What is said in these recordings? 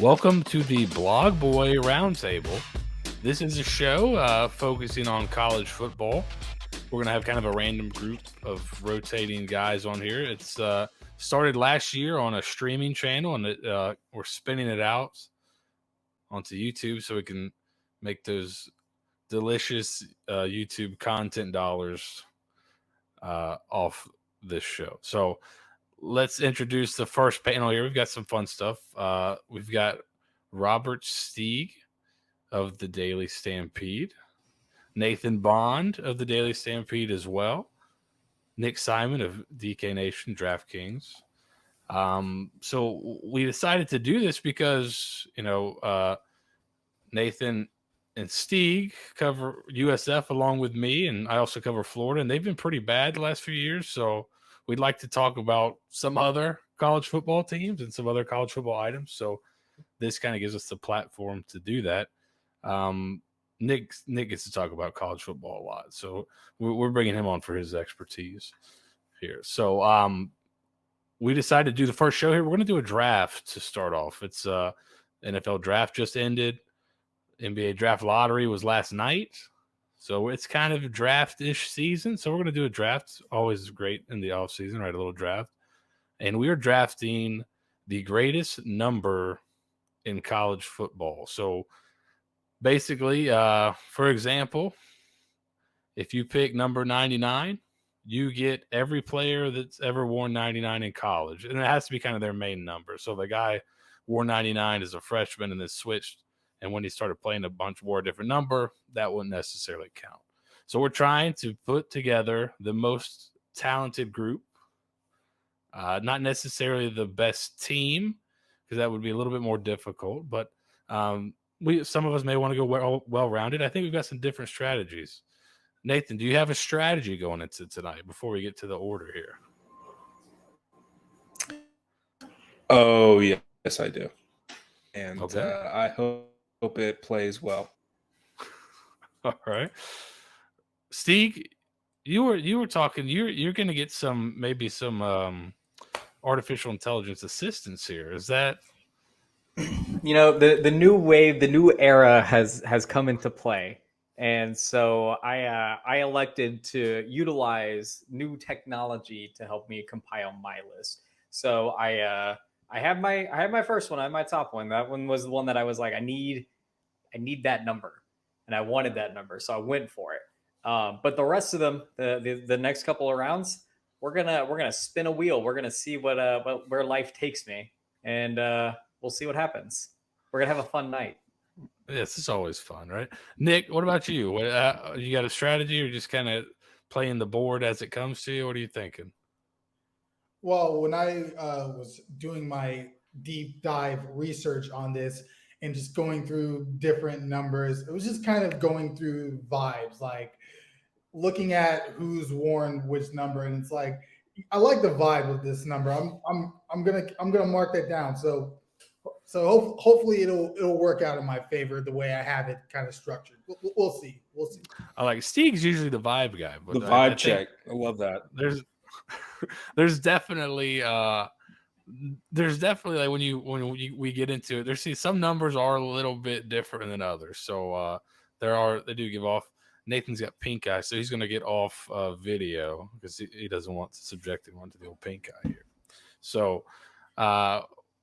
Welcome to the Blog Boy Roundtable. This is a show focusing on college football. We're going to have kind of a random group of rotating guys on here. It's started last year on a streaming channel, and we're spinning it out onto YouTube so we can make those delicious YouTube content dollars off this show. So let's introduce the first panel here. We've got some fun stuff. We've got Robert Steeg of the Daily Stampede, Nathan Bond of the Daily Stampede as well, Nick Simon of DK Nation DraftKings. So we decided to do this because, Nathan and Steeg cover USF along with me, and I also cover Florida, and they've been pretty bad the last few years. So we'd like to talk about some other college football teams and some other college football items. So this kind of gives us the platform to do that. Nick gets to talk about college football a lot, so we're bringing him on for his expertise here. So we decided to do the first show here. We're going to do a draft to start off. It's NFL draft just ended. NBA draft lottery was last night. So it's kind of a draft-ish season. So we're going to do a draft. Always great in the offseason, right? A little draft. And we are drafting the greatest number in college football. So basically, for example, if you pick number 99, you get every player that's ever worn 99 in college. And it has to be kind of their main number. So the guy wore 99 as a freshman and then switched, and when he started playing a bunch, wore a different number, that wouldn't necessarily count. So we're trying to put together the most talented group, not necessarily the best team, because that would be a little bit more difficult. But some of us may want to go well-rounded. I think we've got some different strategies. Nathan, do you have a strategy going into tonight before we get to the order here? Oh, yes, I do. And okay. I hope it plays well. All right. Steeg, you were talking, you're going to get maybe some artificial intelligence assistance here. Is that? The new wave, the new era has come into play. And so I elected to utilize new technology to help me compile my list. So I have my first one. I have my top one. That one was the one that I was like, I need that number, and I wanted that number, so I went for it. But the rest of them, the next couple of rounds, we're gonna spin a wheel. We're gonna see where life takes me, and we'll see what happens. We're gonna have a fun night. Yes, it's always fun, right? Nick, what about you? You got a strategy, or just kind of playing the board as it comes to you? What are you thinking? Well, when I was doing my deep dive research on this and just going through different numbers, it was just kind of going through vibes, like looking at who's worn which number, and it's like I like the vibe of this number. I'm gonna mark that down. So hopefully it'll work out in my favor the way I have it kind of structured. We'll see. I like Steeg's usually the vibe guy, but the vibe check. I love that. There's definitely like when we get into it, there's some numbers are a little bit different than others. So they do give off. Nathan's got pink eye, so he's going to get off video because he doesn't want to subject anyone to the old pink eye here. So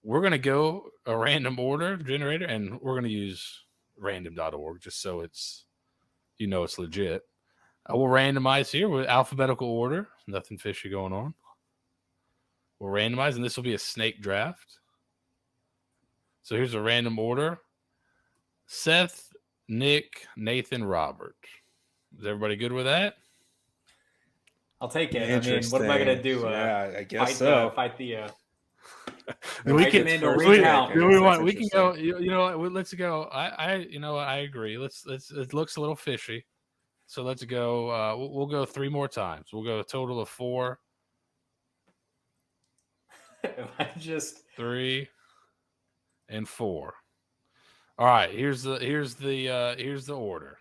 we're going to go a random order generator, and we're going to use random.org just so it's legit. We'll randomize here with alphabetical order. Nothing fishy going on. We'll randomize, and this will be a snake draft. So here's a random order. Seth, Nick, Nathan, Robert. Is everybody good with that? I'll take it. I mean, what am I going to do? Yeah, I guess so. Fight the... we can go. You know what? Let's go. I agree. It looks a little fishy. So let's go. We'll go 3 more times. We'll go a total of 4. I just 3 and 4. All right. Here's the order.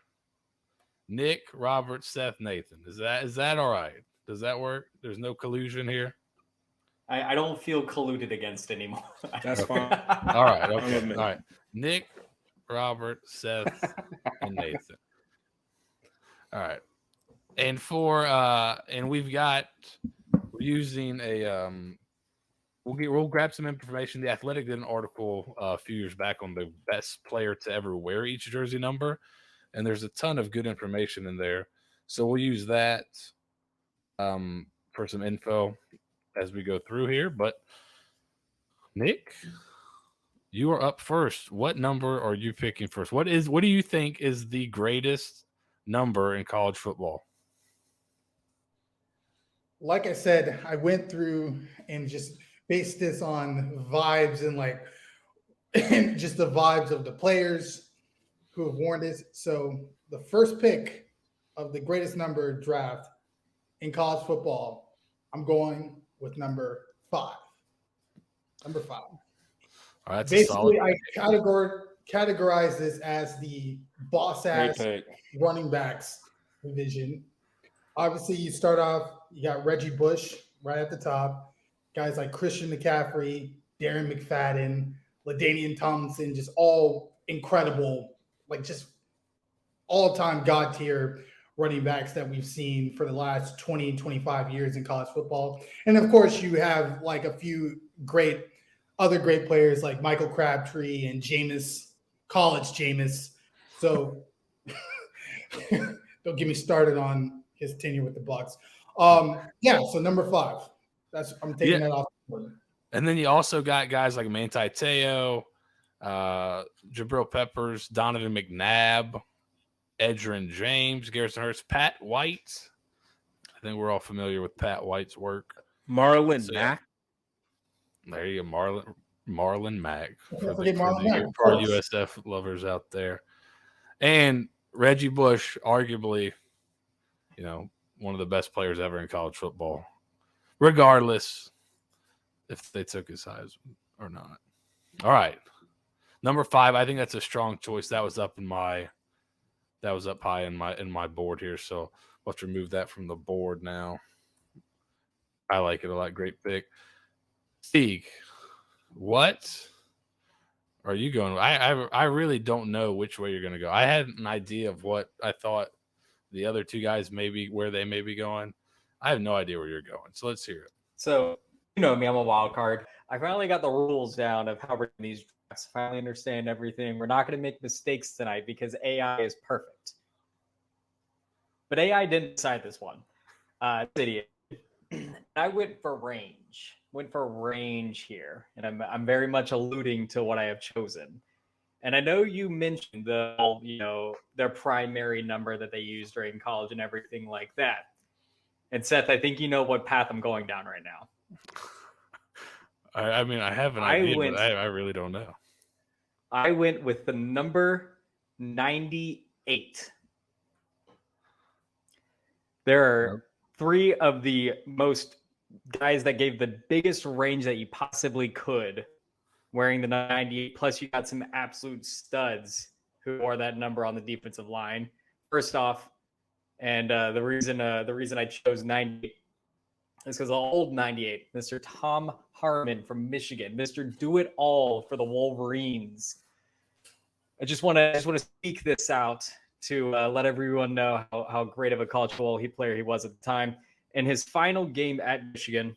Nick, Robert, Seth, Nathan. Is that all right? Does that work? There's no collusion here. I don't feel colluded against anymore. That's fine. All right. I'm Okay. with All me. right. Nick, Robert, Seth, and Nathan. All right. And we're using a we'll grab some information. The Athletic did an article a few years back on the best player to ever wear each jersey number, and there's a ton of good information in there. So we'll use that for some info as we go through here. But Nick, you are up first. What number are you picking first? What do you think is the greatest number in college football? Like I said, I went through and just based this on vibes and just the vibes of the players who have worn this. So the first pick of the greatest number draft in college football, I'm going with number 5. Number 5. All right, that's basically, I categorize this as the boss ass running backs division. Obviously, you start off, you got Reggie Bush right at the top. Guys like Christian McCaffrey, Darren McFadden, LaDainian Tomlinson, just all incredible, like just all-time God tier running backs that we've seen for the last 20, 25 years in college football. And of course, you have like a few other great players like Michael Crabtree and college Jameis. So don't get me started on his tenure with the Bucs. So number 5. I'm taking that off. And then you also got guys like Manti Te'o, Jabril Peppers, Donovan McNabb, Edgerrin James, Garrison Hurst, Pat White. I think we're all familiar with Pat White's work. Marlon Mack. There you go, Marlon Mack for Marlon our USF lovers out there. And Reggie Bush, arguably, one of the best players ever in college football, regardless if they took his size or not. All right. Number 5, I think that's a strong choice. That was up high in my board here. So let's remove that from the board now. I like it a lot. Great pick. Steeg, what are you going? I really don't know which way you're going to go. I had an idea of what I thought the other two guys where they may be going. I have no idea where you're going. So let's hear it. So, me, I'm a wild card. I finally got the rules down of how we're doing these drafts. I finally understand everything. We're not going to make mistakes tonight because AI is perfect. But AI didn't decide this one. Idiot. I went for range. Here, and I'm very much alluding to what I have chosen. And I know you mentioned their primary number that they use during college and everything like that. And Seth, I think you know what path I'm going down right now. I mean, I have an idea, but I really don't know. I went with the number 98. There are 3 of the most guys that gave the biggest range that you possibly could wearing the 98. Plus, you got some absolute studs who wore that number on the defensive line. First off, and the reason I chose 98 is because the old 98, Mr. Tom Harmon from Michigan, Mr. Do It All for the Wolverines. I just want to speak this out to let everyone know how great of a college football player he was at the time. In his final game at Michigan,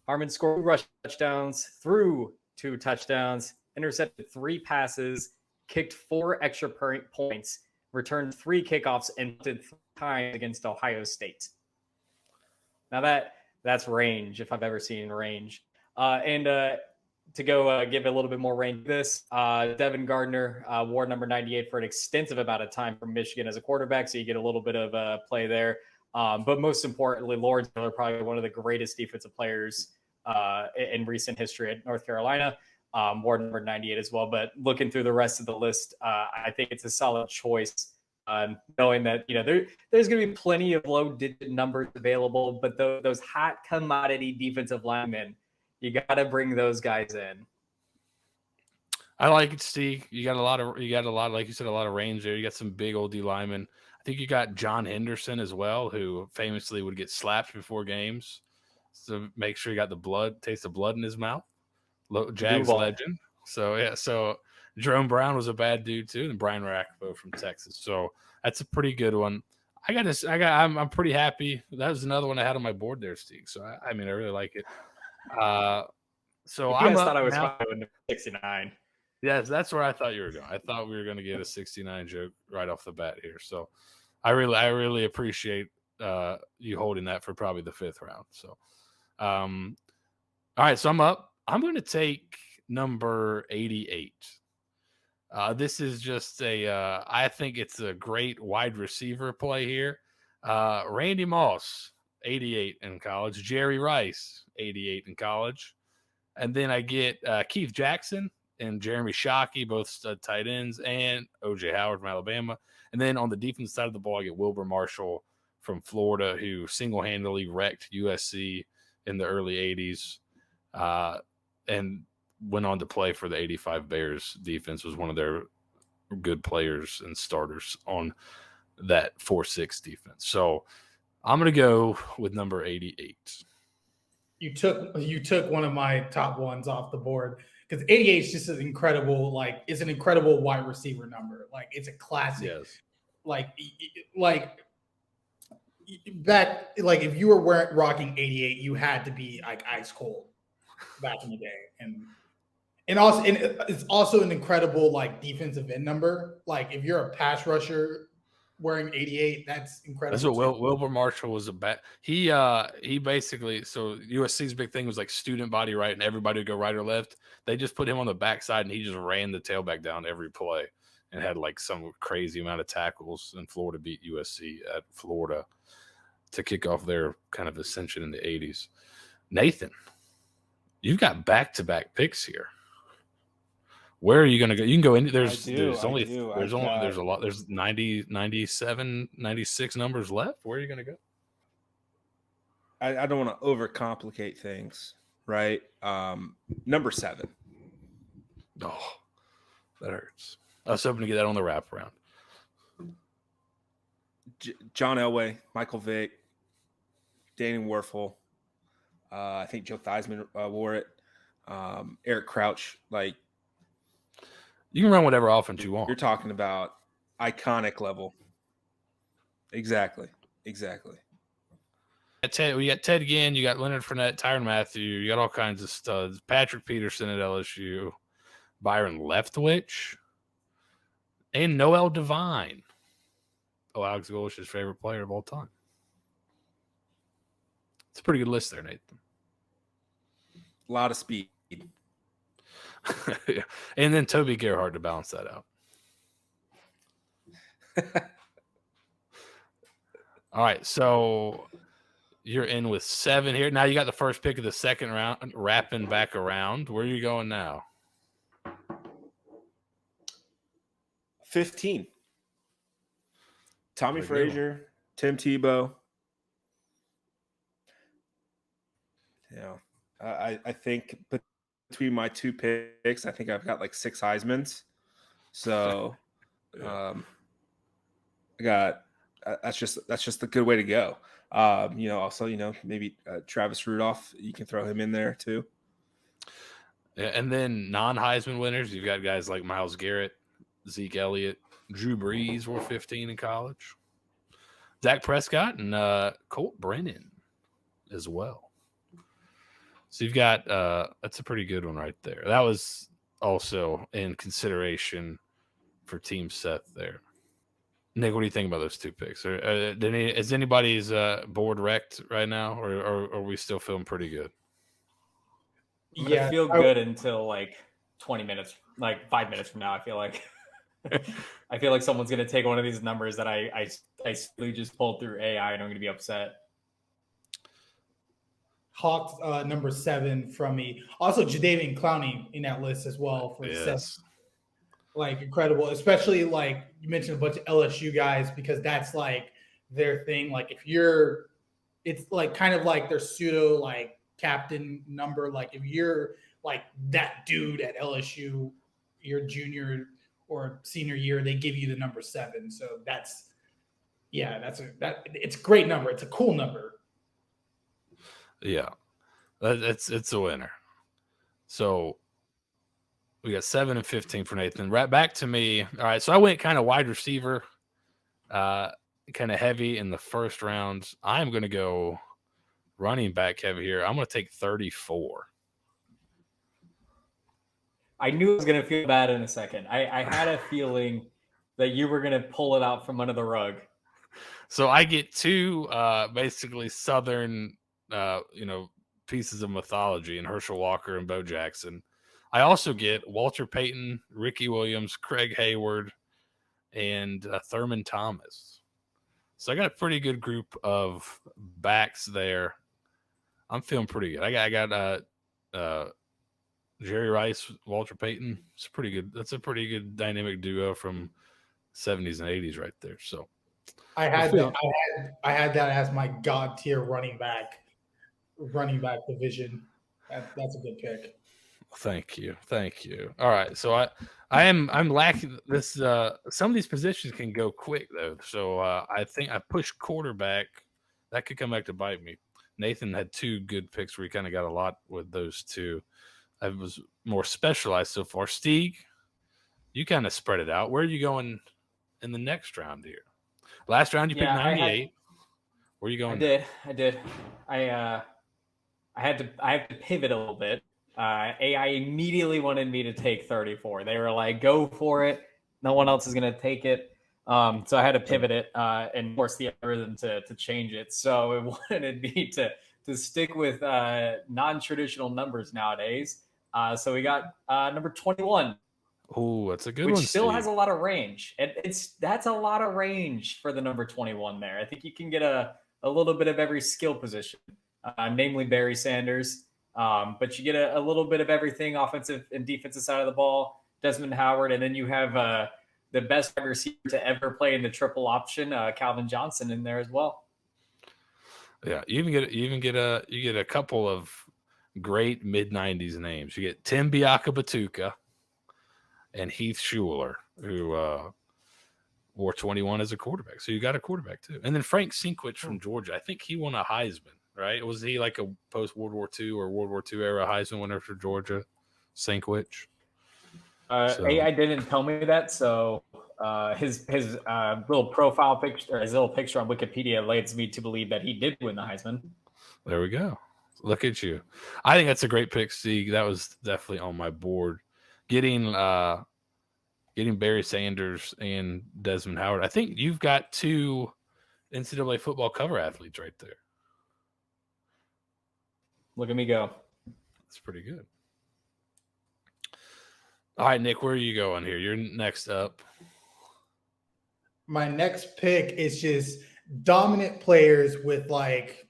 Harmon scored 2 rush touchdowns, threw 2 touchdowns, intercepted 3 passes, kicked 4 extra points, returned 3 kickoffs, and did 3 times against Ohio State. Now that's range, if I've ever seen range. To go give a little bit more range, Devin Gardner wore number 98 for an extensive amount of time from Michigan as a quarterback, so you get a little bit of play there. But most importantly, Lawrence Miller, probably one of the greatest defensive players in recent history at North Carolina, wore number 98 as well. But looking through the rest of the list, I think it's a solid choice, knowing that there's going to be plenty of low-digit numbers available, but those hot commodity defensive linemen, you got to bring those guys in. I like it, Steve. You got a lot, like you said, a lot of range there. You got some big old D linemen. I think you got John Henderson as well, who famously would get slapped before games So make sure you got the taste of blood in his mouth. Jags Duval. legend. So yeah, so Jerome Brown was a bad dude too, and Brian Rackbo from Texas. So that's a pretty good one. I'm pretty happy. That was another one I had on my board there, Steve. So I mean, I really like it. So You I'm guys up thought I was now. fine with number 69. Yes, that's where I thought you were going. I thought we were going to get a 69 joke right off the bat here. So I really appreciate you holding that for probably the 5th round. So, all right, so I'm up. I'm going to take number 88. This is just I think it's a great wide receiver play here. Randy Moss, 88 in college. Jerry Rice, 88 in college. And then I get Keith Jackson and Jeremy Shockey, both stud tight ends, and O.J. Howard from Alabama. And then on the defense side of the ball, I get Wilbur Marshall from Florida, who single-handedly wrecked USC in the early 80s and went on to play for the 85 Bears defense, was one of their good players and starters on that 4-6 defense. So I'm going to go with number 88. You took one of my top ones off the board because 88 is just an incredible, it's an incredible wide receiver number. Like, it's a classic. Yes. Like back, like if you were rocking 88, you had to be like ice cold back in the day, and it's also an incredible like defensive end number. Like if you're a pass rusher wearing 88, that's incredible. That's what Wilbur Marshall was about. He basically, so USC's big thing was like student body right, and everybody would go right or left. They just put him on the backside, and he just ran the tailback down every play, and had like some crazy amount of tackles. And Florida beat USC at Florida to kick off their kind of ascension in the 80s. Nathan, you've got back-to-back picks here. Where are you going to go? You can go in. There's a lot. There's 90, 97, 96 numbers left. Where are you going to go? I don't want to overcomplicate things, right? Number 7. Oh, that hurts. I was hoping to get that on the wraparound. John Elway, Michael Vick, Danny Werfel. I think Joe Theismann wore it. Eric Crouch, like. You can run whatever offense you want. You're talking about iconic level. Exactly. We got Ted Ginn. You got Leonard Fournette, Tyrann Mathieu. You got all kinds of studs. Patrick Peterson at LSU. Byron Leftwich. And Noel Devine. Oh, Alex Golish's favorite player of all time. It's a pretty good list there, Nathan. A lot of speed. Yeah. And then Toby Gerhart to balance that out. All right, so you're in with 7 here. Now you got the first pick of the second round, wrapping back around. Where are you going now? 15. Tommie Frazier, Tim Tebow. Yeah, I think between my 2 picks, I think I've got like 6 Heismans. So, I got that's just a good way to go. Also, maybe Travis Rudolph, you can throw him in there too. Yeah, and then non-Heisman winners, you've got guys like Myles Garrett, Zeke Elliott, Drew Brees were 15 in college. Dak Prescott and Colt Brennan as well. So you've got that's a pretty good one right there. That was also in consideration for Team Seth there. Nick, what do you think about those 2 picks? Is anybody's board wrecked right now, or are we still feeling pretty good? I feel good until like 20 minutes, like 5 minutes from now. I feel like I feel like someone's gonna take one of these numbers that I just pulled through AI, and I'm gonna be upset. Hawks number 7 from me. Also, Jadeveon Clowney in that list as well for Seth. Like incredible, especially like you mentioned a bunch of LSU guys because that's like their thing. Like it's like kind of like their pseudo like captain number. Like if you're like that dude at LSU, your junior or senior year, they give you the number 7. So it's a great number. It's a cool number. Yeah. It's a winner. So we got 7 and 15 for Nathan. Right back to me. All right, so I went kind of wide receiver, kind of heavy in the first round. I'm going to go running back heavy here. I'm going to take 34. I knew I was going to feel bad in a second. I had a feeling that you were going to pull it out from under the rug. So I get two basically Southern, pieces of mythology in Herschel Walker and Bo Jackson. I also get Walter Payton, Ricky Williams, Craig Hayward, and Thurman Thomas. So I got a pretty good group of backs there. I'm feeling pretty good. I got Jerry Rice, Walter Payton. It's pretty good. That's a pretty good dynamic duo from 70s and 80s right there. So I had that as my god tier running back division. That's a good pick. Thank you. All right, so I'm lacking this. Some of these positions can go quick though, so I think I pushed quarterback. That could come back to bite me. Nathan had two good picks where he kind of got a lot with those two. I was more specialized so far. Steeg, you kind of spread it out. Where are you going in the next round here? Last round you picked 98. Where are you going? I did. I have to pivot a little bit. AI immediately wanted me to take 34. They were like, go for it. No one else is going to take it. So I had to pivot it and force the algorithm to change it. So it wanted me to stick with non-traditional numbers nowadays. So we got number 21. Oh, that's a good one. Which still has a lot of range. That's a lot of range for the number 21 there. I think you can get a little bit of every skill position, namely Barry Sanders. But you get a little bit of everything, offensive and defensive side of the ball, Desmond Howard, and then you have the best wide receiver to ever play in the triple option, Calvin Johnson, in there as well. Yeah, you get a couple of great mid-90s names. You get Tim Biaka-Batuka and Heath Schuler, who wore 21 as a quarterback. So you got a quarterback too. And then Frank Sinkwich from Georgia. I think he won a Heisman, right? Was he like a post-World War II or World War II era Heisman winner for Georgia? Sinkwich? AI didn't tell me that, so his little profile picture, or his little picture on Wikipedia leads me to believe that he did win the Heisman. There we go. Look at you. I think that's a great pick, Steve. That was definitely on my board. Getting Barry Sanders and Desmond Howard. I think you've got two NCAA football cover athletes right there. Look at me go. That's pretty good. All right, Nick, where are you going here? You're next up. My next pick is just dominant players with like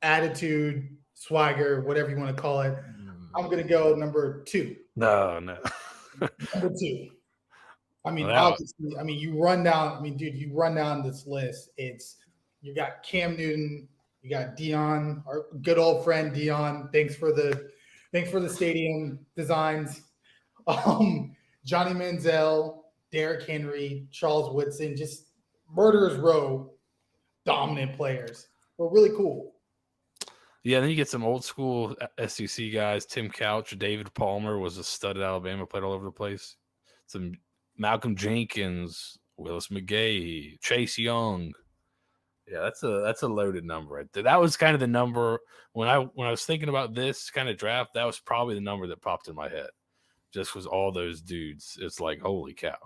attitude, swagger, whatever you want to call it. I'm going to go number 2. No. Number 2. I mean, obviously, you run down this list. You got Cam Newton, you got Dion, our good old friend Dion. Thanks for the stadium designs. Johnny Manziel, Derrick Henry, Charles Woodson, just murderers row, dominant players. We're really cool. Yeah, then you get some old school SEC guys. Tim Couch, David Palmer was a stud at Alabama, played all over the place. Some Malcolm Jenkins, Willis McGahee, Chase Young. Yeah, that's a loaded number right there. That was kind of the number when I was thinking about this kind of draft. That was probably the number that popped in my head. Just was all those dudes. It's like, holy cow.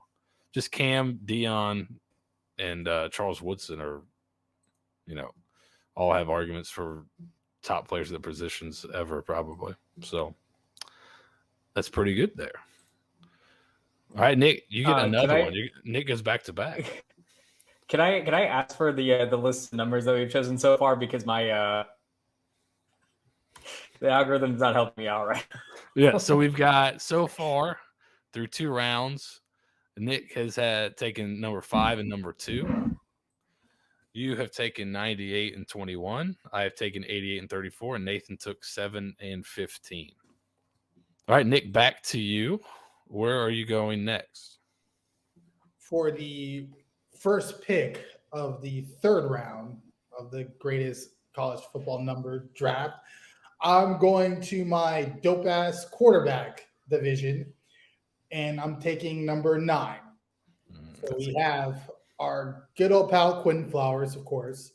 Just Cam, Dion, and Charles Woodson are, all have arguments for top players at the positions ever, probably. So that's pretty good there. All right, Nick, you get another one. Nick goes back to back. Can I ask for the list of numbers that we've chosen so far, because my the algorithm's not helping me out right. Yeah, so we've got so far through 2 rounds, Nick has taken number 5 and number 2. You have taken 98 and 21. I have taken 88 and 34, and Nathan took 7 and 15. All right, Nick, back to you. Where are you going next? For the first pick of the 3rd round of the greatest college football number draft, I'm going to my dope ass quarterback division, and I'm taking number 9. So we have our good old pal Quinn Flowers, of course.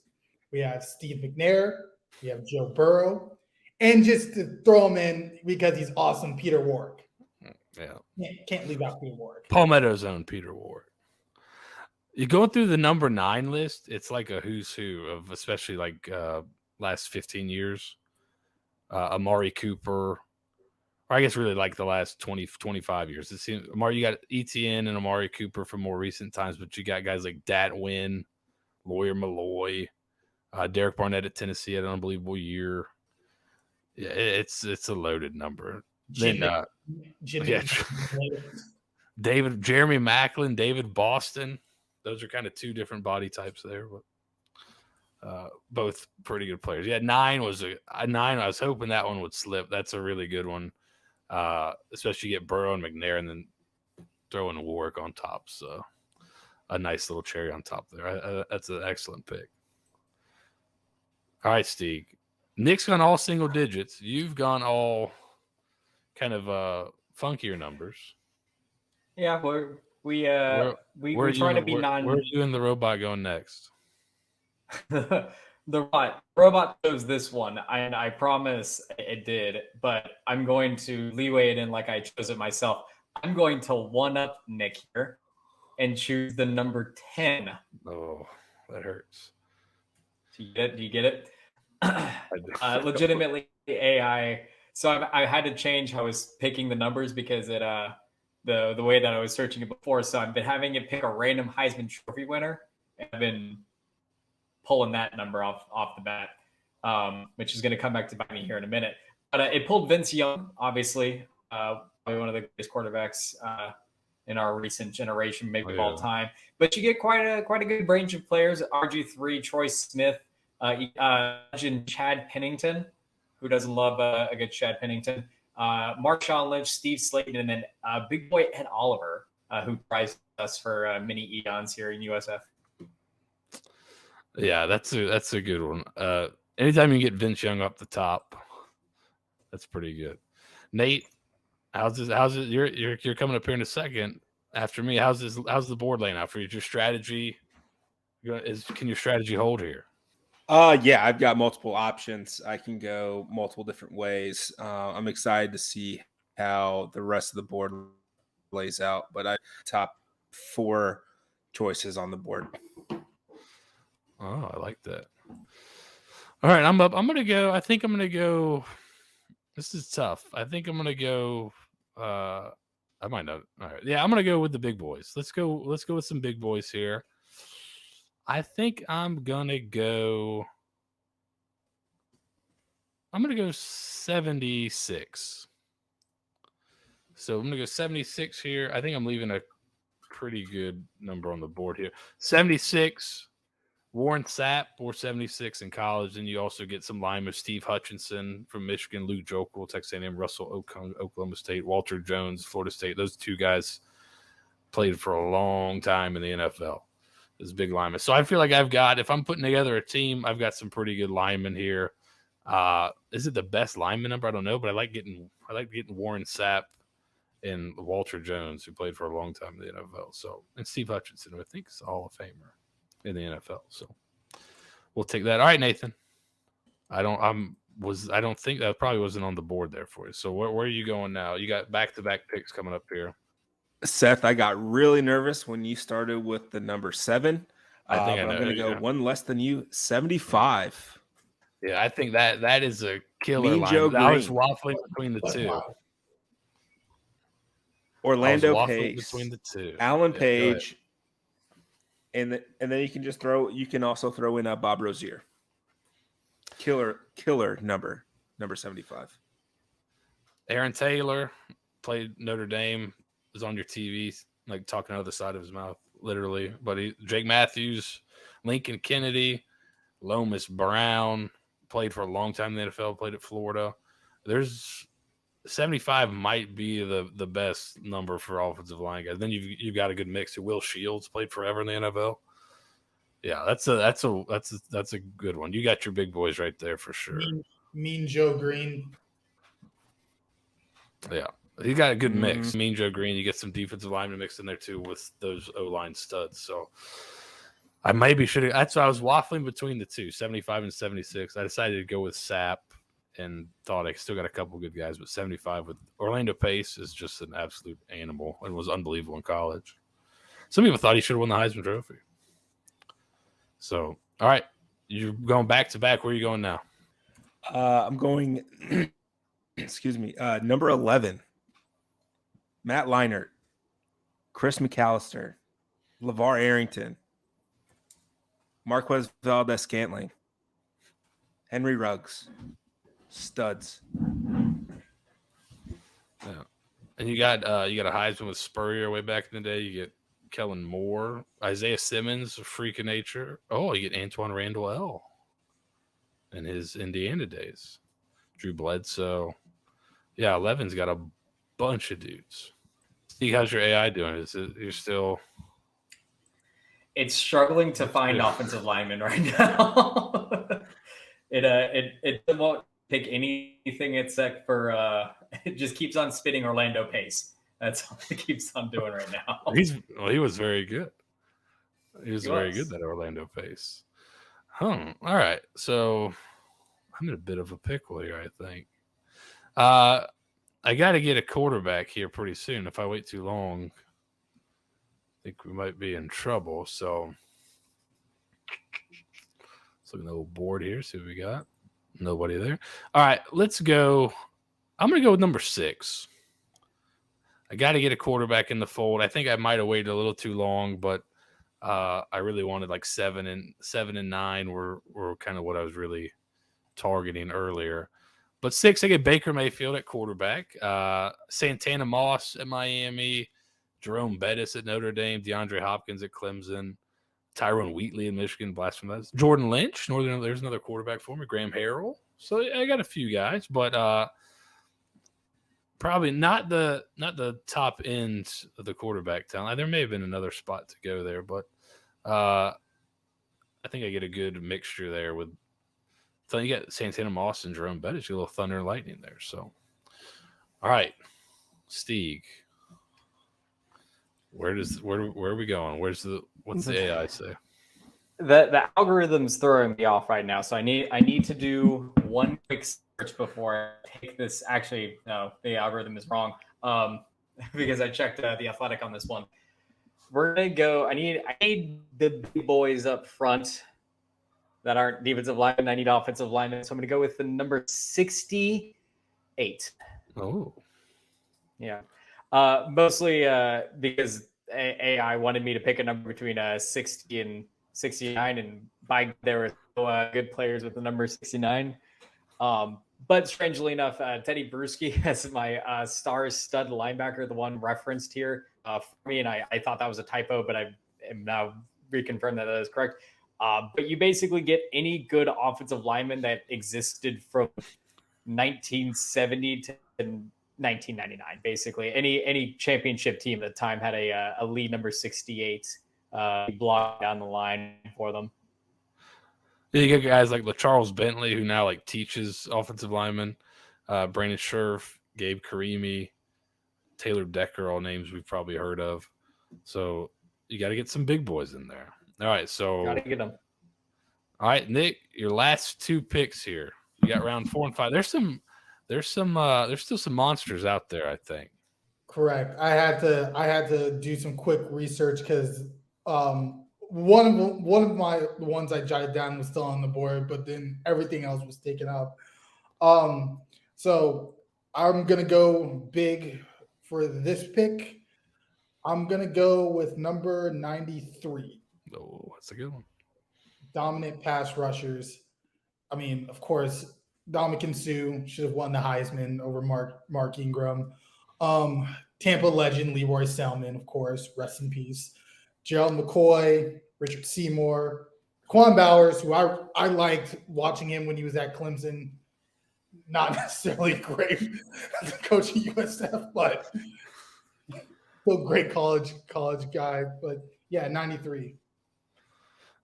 We have Steve McNair. We have Joe Burrow. And just to throw him in because he's awesome, Peter Warwick. Yeah. Can't leave out Peter Warwick. Palmetto's own Peter Warwick. You're going through the number 9 list. It's like a who's who of especially like last 15 years. Amari Cooper, or I guess really like the last 20, 25 years. It seems you got ETN and Amari Cooper from more recent times, but you got guys like Dat Wynn, Lawyer Malloy, Derek Barnett at Tennessee had an unbelievable year. Yeah, it's a loaded number. Jeremy Macklin, David Boston. Those are kind of 2 different body types there, but both pretty good players. Yeah, 9 was a 9. I was hoping that one would slip. That's a really good one, especially you get Burrow and McNair, and then throw in Warwick on top. So a nice little cherry on top there. That's an excellent pick. All right, Steeg. Nick's gone all single digits. You've gone all kind of funkier numbers. Yeah, we're trying to be non. Where are you and the robot going next? The robot chose this one, and I promise it did. But I'm going to leeway it in like I chose it myself. I'm going to one up Nick here and choose the number 10. Oh, that hurts. Do you get it? Legitimately AI. So I had to change how I was picking the numbers because it the way that I was searching it before. So I've been having it pick a random Heisman Trophy winner, and I've been pulling that number off the bat, which is going to come back to bite me here in a minute. But it pulled Vince Young, obviously, probably one of the greatest quarterbacks in our recent generation, maybe of all time. But you get quite a good range of players: RG3, Troy Smith. Chad Pennington, who doesn't love a good Chad Pennington, Marshawn Lynch, Steve Slayton, and then big boy Ed Oliver, who prized us for many eons here in USF. Yeah, that's a good one. Anytime you get Vince Young up the top, that's pretty good. Nate, how's it? You're coming up here in a second after me. How's the board laying out for you? Is your strategy? Can your strategy hold here? Yeah, I've got multiple options. I can go multiple different ways. I'm excited to see how the rest of the board lays out, but I top 4 choices on the board. Oh, I like that. All right, I'm up. I'm gonna go. I think I'm gonna go. This is tough. I think I'm gonna go. I might not. All right, yeah, I'm gonna go with the big boys. Let's go with some big boys here. I think I'm gonna go 76. So I'm gonna go 76 here. I think I'm leaving a pretty good number on the board here. 76. Warren Sapp wore 76 in college. And you also get some linemen: Steve Hutchinson from Michigan, Luke Jokel, Texas A&M, Russell Oklahoma State, Walter Jones, Florida State. Those 2 guys played for a long time in the NFL. Is big lineman. So I feel like if I'm putting together a team, I've got some pretty good linemen here. Is it the best lineman number? I don't know, but I like getting Warren Sapp and Walter Jones, who played for a long time in the NFL. So, and Steve Hutchinson, who I think is a Hall of Famer in the NFL. So we'll take that. All right, Nathan. I don't think that probably wasn't on the board there for you. So where are you going now? You got back-to-back picks coming up here. Seth, I got really nervous when you started with the number 7. I think I'm going to go one less than you, 75. Yeah, I think that is a killer Mean line. Joe I was Green. waffling between the 2. Orlando Pace, between the 2. Alan Page, and then you can just you can also throw in Bob Rozier. Killer number 75. Aaron Taylor played Notre Dame. Was on your TV, like talking out of the side of his mouth, literally. But Jake Matthews, Lincoln Kennedy, Lomas Brown played for a long time in the NFL. Played at Florida. There's 75 might be the best number for offensive line guys. Then you've got a good mix. Will Shields played forever in the NFL. Yeah, that's a good one. You got your big boys right there for sure. Mean Joe Green. Yeah. He got a good mix. Mean Joe Green, you get some defensive linemen mixed in there too with those O-line studs. So I maybe should have. That's why I was waffling between the two, 75 and 76. I decided to go with Sapp and thought I still got a couple good guys, but 75 with Orlando Pace is just an absolute animal and was unbelievable in college. Some people thought he should have won the Heisman Trophy. So, all right. You're going back to back. Where are you going now? I'm going, excuse me, number 11. Matt Leinart, Chris McAllister, LeVar Arrington, Marquez Valdez-Scantling, Henry Ruggs, studs. Yeah. And you got a Heisman with Spurrier way back in the day. You get Kellen Moore, Isaiah Simmons, a freak of nature. Oh, you get Antoine Randall L. in his Indiana days. Drew Bledsoe. Yeah, 11's got a bunch of dudes. Steve, how's your AI doing? Is it you're still? It's struggling to find offensive linemen right now. It won't pick anything except for it just keeps on spinning Orlando Pace. That's all it keeps on doing right now. He was very good. He was very good, that Orlando Pace. All right. So I'm in a bit of a pickle here, I think. I got to get a quarterback here pretty soon. If I wait too long, I think we might be in trouble. So let's look at the old board here, see what we got. Nobody there. All right, let's go. I'm going to go with number 6. I got to get a quarterback in the fold. I think I might have waited a little too long, but I really wanted like 7 and 9 were kind of what I was really targeting earlier. But 6, I get Baker Mayfield at quarterback, Santana Moss at Miami, Jerome Bettis at Notre Dame, DeAndre Hopkins at Clemson, Tyrone Wheatley in Michigan, blasphemous. Jordan Lynch, there's another quarterback for me, Graham Harrell. So I got a few guys, but probably not the top end of the quarterback talent. There may have been another spot to go there, but I think I get a good mixture there with. So you got Santana Moss and Jerome Bettis, a little thunder and lightning there. So, all right, Steeg, where are we going? What's the AI say? The algorithm's throwing me off right now, so I need to do one quick search before I take this. Actually, no, the algorithm is wrong. Because I checked the Athletic on this one. We're gonna go. I need the big boys up front that aren't defensive linemen. I need offensive linemen. So I'm going to go with the number 68. Oh. Yeah. Mostly because AI wanted me to pick a number between 60 and 69. And by there were no good players with the number 69. But strangely enough, Teddy Bruschi as my star stud linebacker, the one referenced here for me. And I thought that was a typo, but I am now reconfirmed that is correct. But you basically get any good offensive lineman that existed from 1970 to 1999. Basically, any championship team at the time had a lead number 68 block down the line for them. Yeah, you get guys like Charles Bentley, who now like teaches offensive linemen, Brandon Scherf, Gabe Karimi, Taylor Decker, all names we've probably heard of. So you got to get some big boys in there. All right, so gotta get them. All right, Nick, your last 2 picks here. You got round 4 and 5. There's still some monsters out there, I think. Correct. I had to do some quick research because one of the ones I jotted down was still on the board, but then everything else was taken up. So I'm gonna go big for this pick. I'm gonna go with number 93. Oh, that's a good one. Dominant pass rushers. I mean, of course, Dominican Sue should have won the Heisman over Mark Ingram. Tampa legend Leroy Selman, of course, rest in peace. Gerald McCoy, Richard Seymour, Quan Bowers, who I liked watching him when he was at Clemson. Not necessarily great as a coach at USF, but still great college guy. But yeah, 93.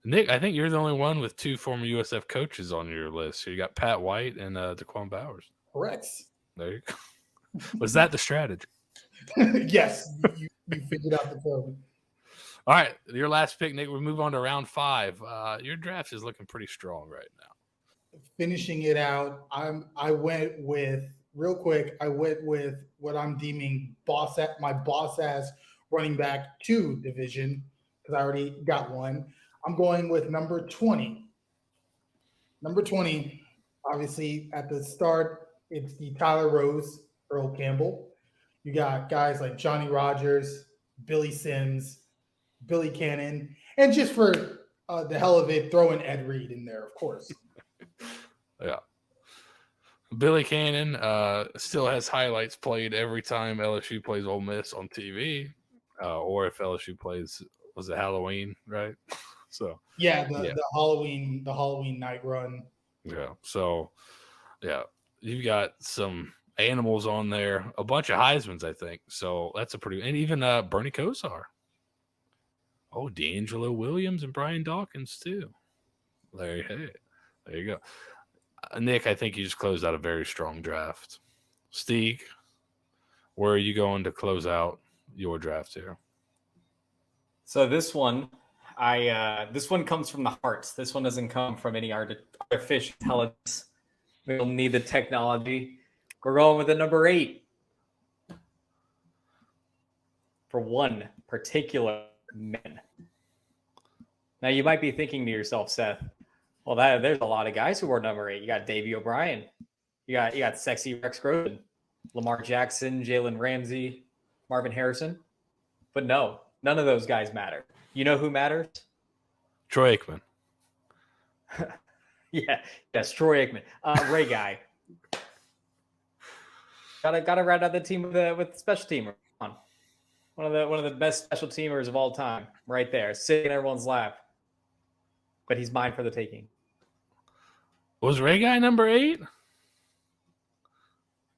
Nick, I think you're the only one with 2 former USF coaches on your list. So you got Pat White and Daquan Bowers. Correct. There you go. Was that the strategy? Yes, you figured out the code. All right, your last pick, Nick. We move on to round 5. Your draft is looking pretty strong right now. Finishing it out, I went with real quick. I went with what I'm deeming my boss ass running back 2 division because I already got one. I'm going with number 20. Number 20, obviously at the start, it's the Tyler Rose, Earl Campbell. You got guys like Johnny Rogers, Billy Sims, Billy Cannon, and just for the hell of it, throw in Ed Reed in there, of course. Yeah. Billy Cannon still has highlights played every time LSU plays Ole Miss on TV, or if LSU plays, was it Halloween, right? So the Halloween night run. Yeah. So yeah, you've got some animals on there, a bunch of Heismans, I think. So that's a pretty, and even Bernie Kosar. Oh, D'Angelo Williams and Brian Dawkins too. There you go. Nick, I think you just closed out a very strong draft. Steeg, where are you going to close out your draft here? So this one, this one comes from the heart. This one doesn't come from any artificial intelligence. We don't need the technology. We're going with the number 8 for one particular man. Now you might be thinking to yourself, Seth, well, there's a lot of guys who were number 8. You got Davey O'Brien, you got sexy Rex Grossman, Lamar Jackson, Jalen Ramsey, Marvin Harrison. But no, none of those guys matter. You know who matters? Troy Aikman. Yes, Troy Aikman. Ray Guy. Gotta round out the team with special teamer. One of the best special teamers of all time, right there, sitting in everyone's lap. But he's mine for the taking. Was Ray Guy number 8?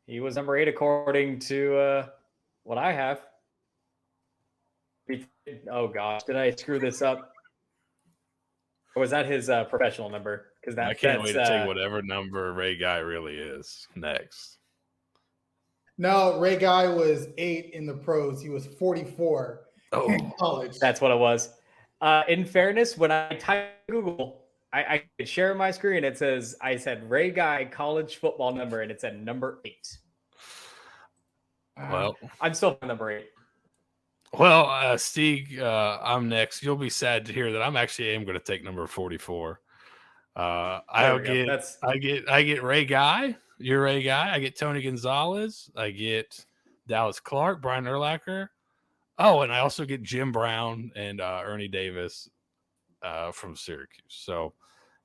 He was number 8 according to what I have. Oh gosh, did I screw this up? Or was that his professional number? Because I can't wait to take whatever number Ray Guy really is next. No, Ray Guy was 8 in the pros. He was 44 in college. That's what it was. In fairness, when I type Google, I could share my screen. I said Ray Guy college football number, and it said number 8. Well, I'm still number 8. Well, Steeg, I'm next. You'll be sad to hear that I'm going to take number 44. I get Ray Guy. You're Ray Guy. I get Tony Gonzalez. I get Dallas Clark, Brian Urlacher. Oh, and I also get Jim Brown and Ernie Davis from Syracuse. So,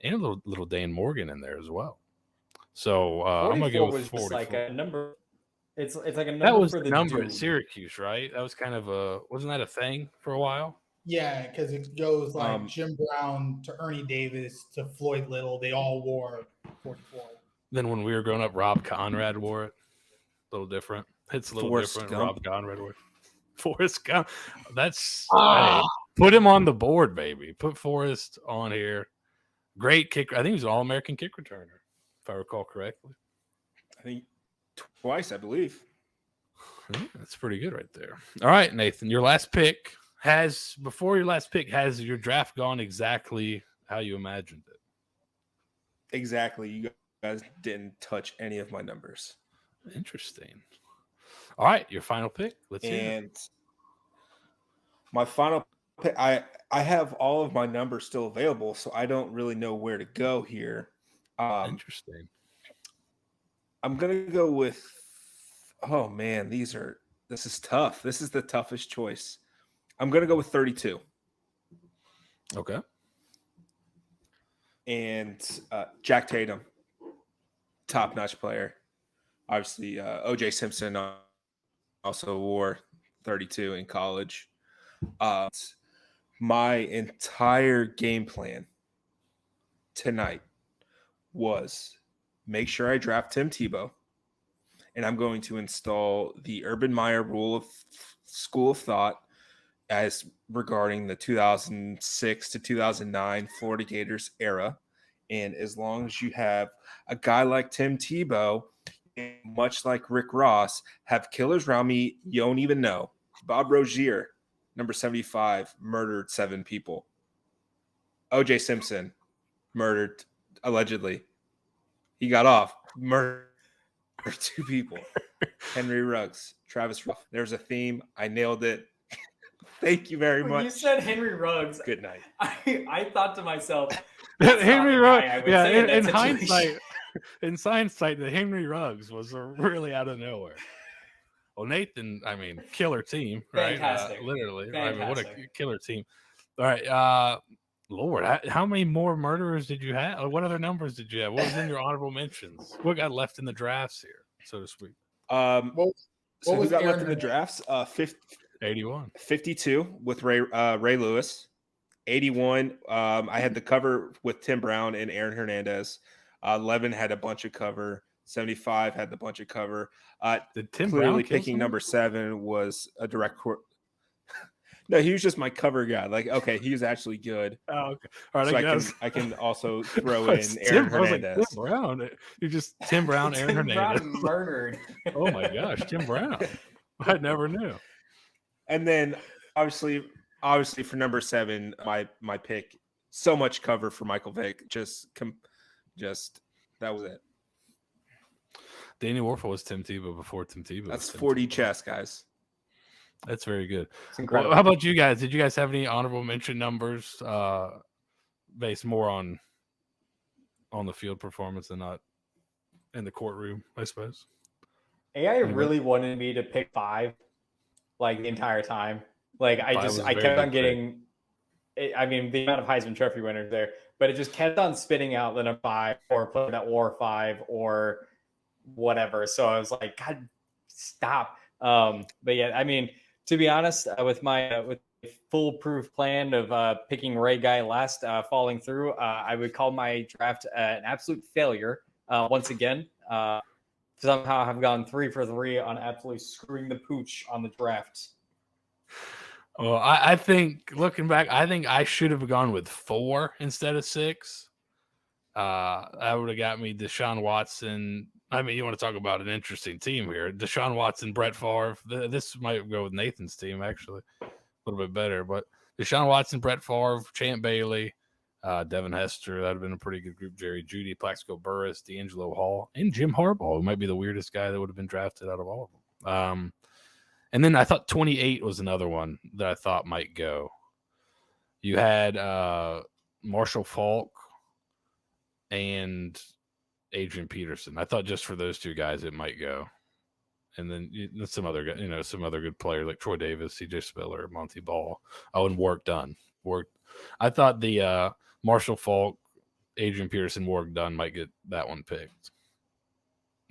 and a little Dan Morgan in there as well. So I'm gonna go with 44. Just like a number. It's like a number. That was for the the number dude. in Syracuse, right? That was kind of wasn't that a thing for a while? Yeah, because it goes like Jim Brown to Ernie Davis to Floyd Little. They all wore 44. Then when we were growing up, Rob Conrad wore it. A little different. It's a little different. Gump. Rob Conrad wore it. Forrest Gump. That's hey, put him on the board, baby. Put Forrest on here. Great kicker. I think he was an All-American kick returner, if I recall correctly. I think twice, I believe. Yeah, that's pretty good right there. All right, Nathan, your last pick has your draft gone exactly how you imagined it? Exactly. You guys didn't touch any of my numbers. Interesting. All right, your final pick. Let's hear it. And my final pick, I have all of my numbers still available, so I don't really know where to go here. Interesting. I'm gonna go with. Oh man, this is tough. This is the toughest choice. I'm gonna go with 32. Okay. And Jack Tatum, top-notch player. Obviously, O.J. Simpson also wore 32 in college. My entire game plan tonight was make sure I draft Tim Tebow, and I'm going to install the Urban Meyer school of thought as regarding the 2006 to 2009 Florida Gators era. And as long as you have a guy like Tim Tebow, much like Rick Ross, have killers around me you don't even know. Bob Rozier, number 75, murdered 7 people. O.J. Simpson, murdered, allegedly. He got off, murdered 2 people. Henry Ruggs, Travis Ruff. There's a theme. I nailed it. Thank you very When much. you said Henry Ruggs, Good night. I thought to myself, Henry Ruggs. Yeah, in hindsight, hindsight, the Henry Ruggs was really out of nowhere. Well, Nathan, I mean, killer team, right? Fantastic. Literally. Fantastic. I mean, what a killer team. All right. Lord, how many more murderers did you have? What other numbers did you have? What was in your honorable mentions? What got left in the drafts here, so to speak? What was got left in the Hernandez? drafts? 81. 52 with Ray Lewis. 81. I had the cover with Tim Brown and Aaron Hernandez. 11 had a bunch of cover. 75 had the bunch of cover. Did Tim clearly Brown kill picking someone? number 7 was a direct court. No, he was just my cover guy. Like, okay, he was actually good. Oh, okay. All right, So I can also throw in Aaron Hernandez. Tim Brown. You just Tim Brown, Aaron Tim Hernandez. Brown murdered. Oh my gosh, Tim Brown. I never knew. And then obviously for number 7, my pick, so much cover for Michael Vick. Just that was it. Danny Warfel was Tim Tebow before Tim Tebow. That's was Tim 40 Tebow. chess, guys. That's very good. It's incredible. Well, how about you guys? Did you guys have any honorable mention numbers based more on the field performance and not in the courtroom, I suppose? AI really wanted me to pick 5 like the entire time. Like I kept on getting I mean, the amount of Heisman Trophy winners there, but it just kept on spitting out the number 5 or putting that War 5 or whatever. So I was like, God, stop. But yeah, I mean, to be honest, with my with foolproof plan of picking Ray Guy last, falling through, I would call my draft an absolute failure. Once again, somehow have gone 3 for 3 on absolutely screwing the pooch on the draft. Well, I think looking back, I think I should have gone with 4 instead of 6. That would have got me Deshaun Watson. I mean, you want to talk about an interesting team here. Deshaun Watson, Brett Favre. This might go with Nathan's team, actually. A little bit better. But Deshaun Watson, Brett Favre, Champ Bailey, Devin Hester. That would have been a pretty good group. Jerry Jeudy, Plaxico Burress, D'Angelo Hall, and Jim Harbaugh, who might be the weirdest guy that would have been drafted out of all of them. And then I thought 28 was another one that I thought might go. You had Marshall Faulk and Adrian Peterson. I thought just for those 2 guys it might go. And then some other good players like Troy Davis, CJ Spiller, Monty Ball. Oh, and Warwick Dunn. I thought the Marshall Faulk, Adrian Peterson, Warwick Dunn might get that one picked.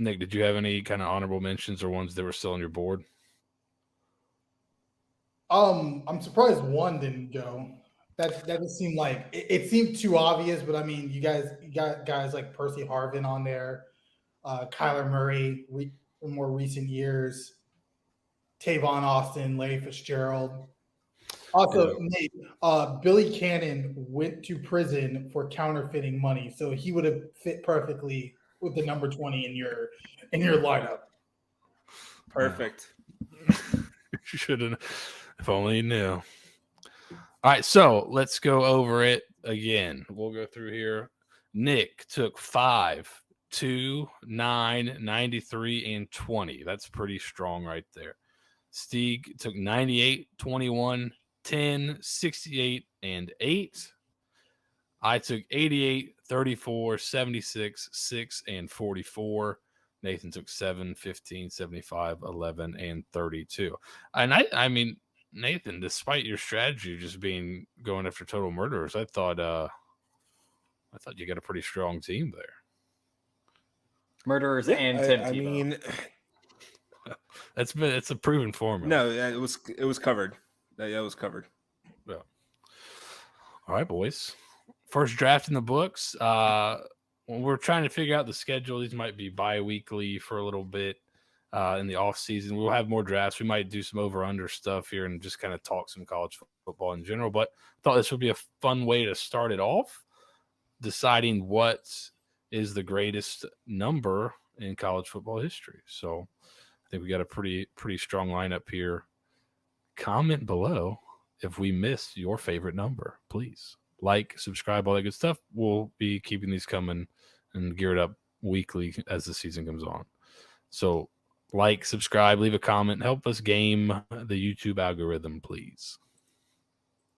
Nick, did you have any kind of honorable mentions or ones that were still on your board? I'm surprised 1 didn't go. That doesn't seem like it seemed too obvious, but I mean, you got guys like Percy Harvin on there, Kyler Murray in more recent years, Tavon Austin, Larry Fitzgerald. Also, Nate, Billy Cannon went to prison for counterfeiting money, so he would have fit perfectly with the number 20 in your lineup. Perfect. Should have, if only you knew. All right, so let's go over it again. We'll go through here. Nick took 5, 2, 9, 93, and 20. That's pretty strong right there. Steeg took 98, 21, 10, 68, and 8. I took 88, 34, 76, 6, and 44. Nathan took 7, 15, 75, 11, and 32. And I mean, Nathan, despite your strategy just being going after total murderers, I thought you got a pretty strong team there. Murderers and Tim Tebow. I mean, it's a proven formula. No, it was covered. It was covered. Yeah. All right, boys. First draft in the books. When we're trying to figure out the schedule, these might be bi-weekly for a little bit. in the off season. We'll have more drafts. We might do some over under stuff here and just kind of talk some college football in general. But I thought this would be a fun way to start it off, deciding what is the greatest number in college football history. So I think we got a pretty strong lineup here. Comment below if we missed your favorite number, please. Like, subscribe, all that good stuff. We'll be keeping these coming and geared up weekly as the season comes on. So like, subscribe, leave a comment, help us game the YouTube algorithm, please.